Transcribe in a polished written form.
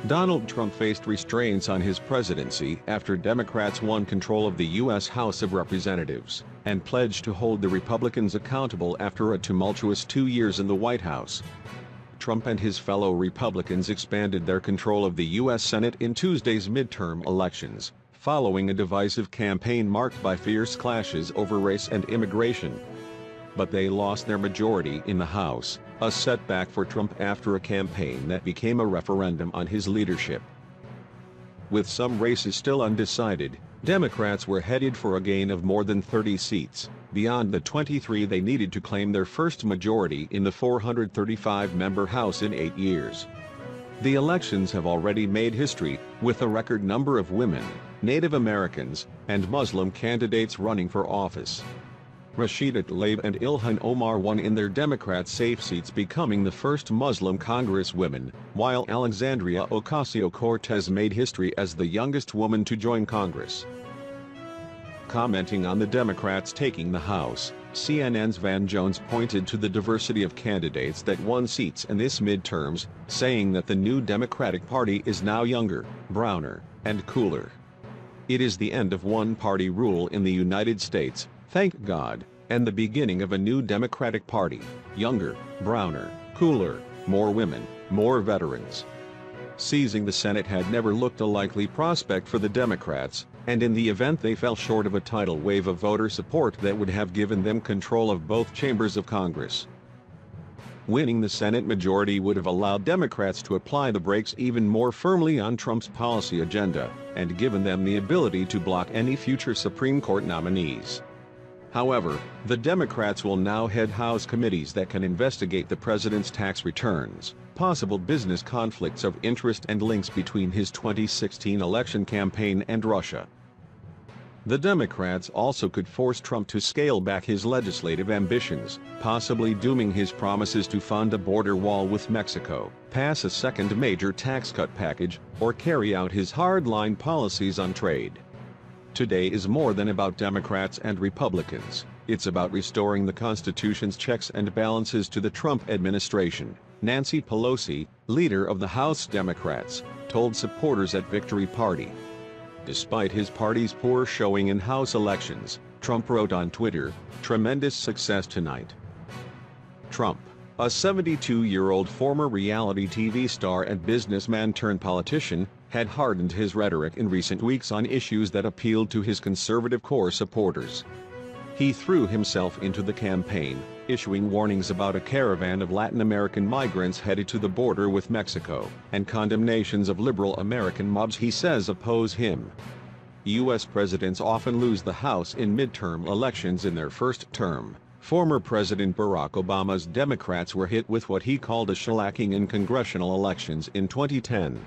Donald Trump faced restraints on his presidency after Democrats won control of the U.S. House of Representatives, and pledged to hold the Republicans accountable after a tumultuous 2 years in the White House. Trump and his fellow Republicans expanded their control of the U.S. Senate in Tuesday's midterm elections, following a divisive campaign marked by fierce clashes over race and immigration. But they lost their majority in the House, a setback for Trump after a campaign that became a referendum on his leadership. With some races still undecided, Democrats were headed for a gain of more than 30 seats, beyond the 23 they needed to claim their first majority in the 435-member House in 8 years. The elections have already made history, with a record number of women, Native Americans, and Muslim candidates running for office. Rashida Tlaib and Ilhan Omar won in their Democrat-safe seats, becoming the first Muslim congresswomen, while Alexandria Ocasio-Cortez made history as the youngest woman to join Congress. Commenting on the Democrats taking the House, CNN's Van Jones pointed to the diversity of candidates that won seats in this midterms, saying that the new Democratic Party is now younger, browner, and cooler. It is the end of one-party rule in the United States, thank God, and the beginning of a new Democratic Party, younger, browner, cooler, more women, more veterans. Seizing the Senate had never looked a likely prospect for the Democrats, and in the event they fell short of a tidal wave of voter support that would have given them control of both chambers of Congress. Winning the Senate majority would have allowed Democrats to apply the brakes even more firmly on Trump's policy agenda, and given them the ability to block any future Supreme Court nominees. However, the Democrats will now head House committees that can investigate the president's tax returns, possible business conflicts of interest, and links between his 2016 election campaign and Russia. The Democrats also could force Trump to scale back his legislative ambitions, possibly dooming his promises to fund a border wall with Mexico, pass a second major tax cut package, or carry out his hardline policies on trade. Today is more than about Democrats and Republicans. It's about restoring the Constitution's checks and balances to the Trump administration, Nancy Pelosi, leader of the House Democrats, told supporters at Victory Party. Despite his party's poor showing in House elections, Trump wrote on Twitter, "Tremendous success tonight." Trump, a 72-year-old former reality TV star and businessman turned politician, had hardened his rhetoric in recent weeks on issues that appealed to his conservative core supporters. He threw himself into the campaign, issuing warnings about a caravan of Latin American migrants headed to the border with Mexico, and condemnations of liberal American mobs he says oppose him. U.S. presidents often lose the House in midterm elections in their first term. Former President Barack Obama's Democrats were hit with what he called a shellacking in congressional elections in 2010.